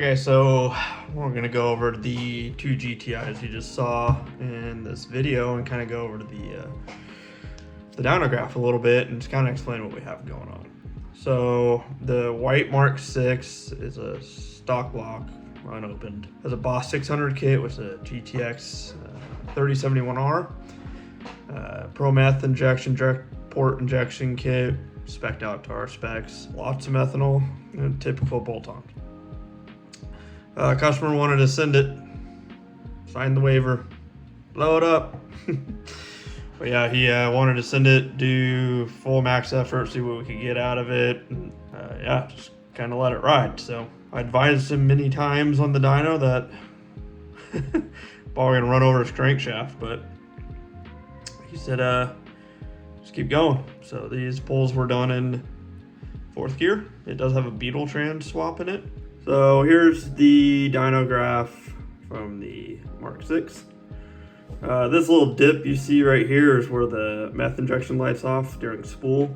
Okay, so we're gonna go over the two GTIs you just saw in this video and kind of go over to the dyno graph a little bit and just kind of explain what we have going on. So the white Mark 6 is a stock block, unopened. Has a Boss 600 kit with a GTX 3071R, Pro Meth injection, direct port injection kit, spec'd out to our specs, lots of methanol, and typical bolt-on. Customer wanted to send it, sign the waiver, blow it up. But yeah, he wanted to send it, do full max effort, see what we could get out of it, and yeah, just kind of let it ride. So I advised him many times on the dyno that probably gonna run over his crankshaft, but he said just keep going. So these pulls were done in 4th gear. It does have a Beetle trans swap in it. So here's the dyno graph from the Mark 6. This little dip you see right here is where the meth injection lights off during spool.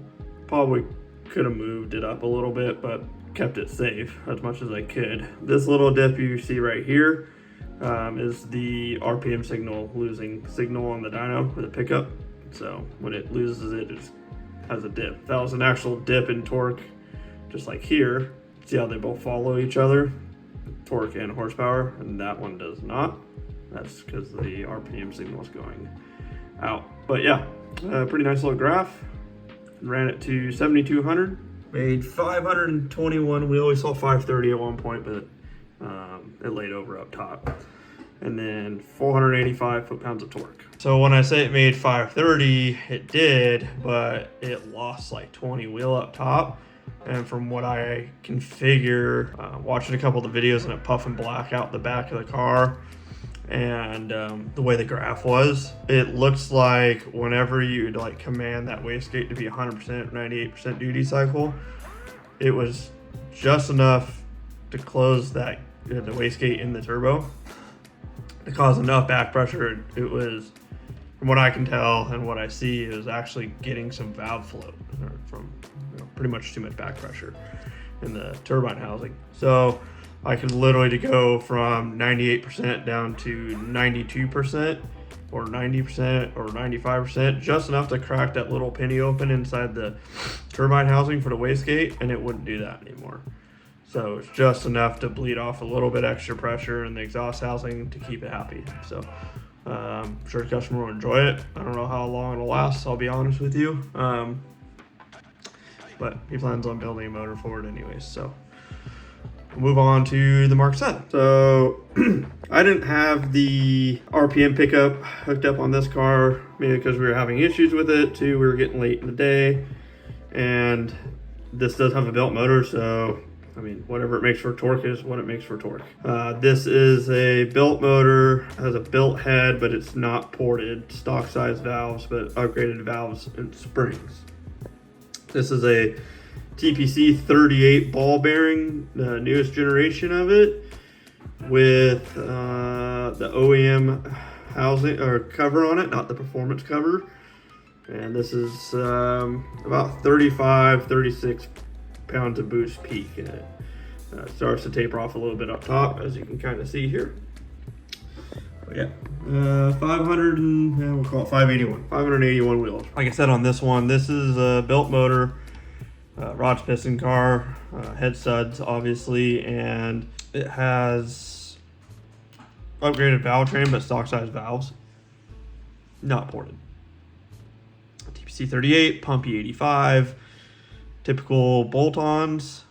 Probably could have moved it up a little bit, but kept it safe as much as I could. This little dip you see right here is the RPM signal losing signal on the dyno with a pickup. So when it loses it, it just has a dip. If that was an actual dip in torque, just like here, see how they both follow each other, torque and horsepower, and that one does not. That's because the RPM signal is going out. But yeah, pretty nice little graph. Ran it to 7,200, made 521 wheel. We saw 530 at one point, but it laid over up top. And then 485 foot-pounds of torque. So when I say it made 530, it did, but it lost like 20 wheel up top. And from what I can figure, watching a couple of the videos and it puffing black out the back of the car, and the way the graph was, it looks like whenever you like command that wastegate to be 100%, 98% duty cycle, it was just enough to close that the wastegate in the turbo to cause enough back pressure. It was, from what I can tell and what I see, it was actually getting some valve float from pretty much too much back pressure in the turbine housing. So I could literally go from 98% down to 92% or 90% or 95%, just enough to crack that little penny open inside the turbine housing for the wastegate, and it wouldn't do that anymore. So it's just enough to bleed off a little bit extra pressure in the exhaust housing to keep it happy. So I'm sure the customer will enjoy it. I don't know how long it'll last, I'll be honest with you. But he plans on building a motor for it anyways. So we'll move on to the Mark 7. So I didn't have the RPM pickup hooked up on this car, mainly because we were having issues with it. Two, we were getting late in the day, and this does have a built motor, so I mean, whatever it makes for torque is what it makes for torque. This is a built motor, has a built head, but it's not ported. Stock size valves, but upgraded valves and springs. This is a TPC 38 ball bearing, the newest generation of it, with the OEM housing or cover on it, not the performance cover. And this is about 36 pounds of boost peak in it. Starts to taper off a little bit up top, as you can kind of see here. But yeah, 500 and we'll call it 581 wheels. Like I said on this one, this is a built motor, rods piston car, head studs obviously, and it has upgraded valve train but stock size valves, not ported. TPC 38, pumpy 85, typical bolt-ons.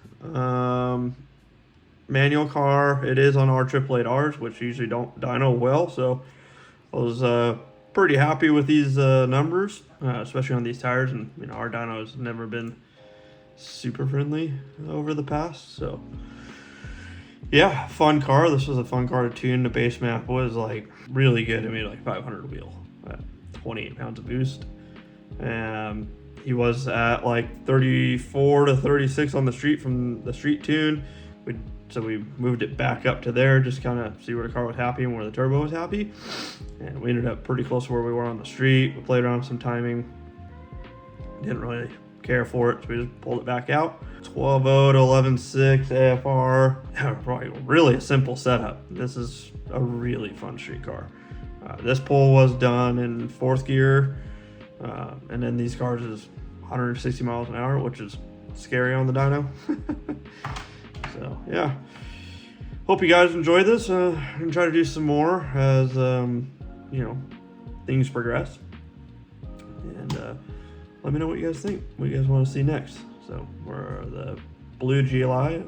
Manual car. It is on our 888Rs, which usually don't dyno well, so I was pretty happy with these numbers, especially on these tires. And you know, our dyno has never been super friendly over the past, so yeah, fun car. This was a fun car to tune. The base map was like really good. It made like 500 wheel at 28 pounds of boost. He was at like 34 to 36 on the street from the street tune. So we moved it back up to there, just kind of see where the car was happy and where the turbo was happy. And we ended up pretty close to where we were on the street. We played around with some timing. Didn't really care for it, so we just pulled it back out. 12.0 to 11.6 AFR. Probably really a simple setup. This is a really fun street car. This pull was done in 4th gear, and then these cars is 160 miles an hour, which is scary on the dyno. So yeah, hope you guys enjoy this. I'm gonna try to do some more as things progress, and let me know what you guys think, what you guys want to see next. So we're the blue GLI,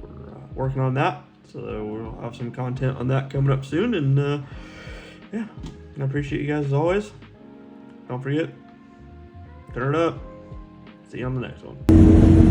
we're working on that, so we'll have some content on that coming up soon. And yeah, I appreciate you guys as always. Don't forget, turn it up. See you on the next one.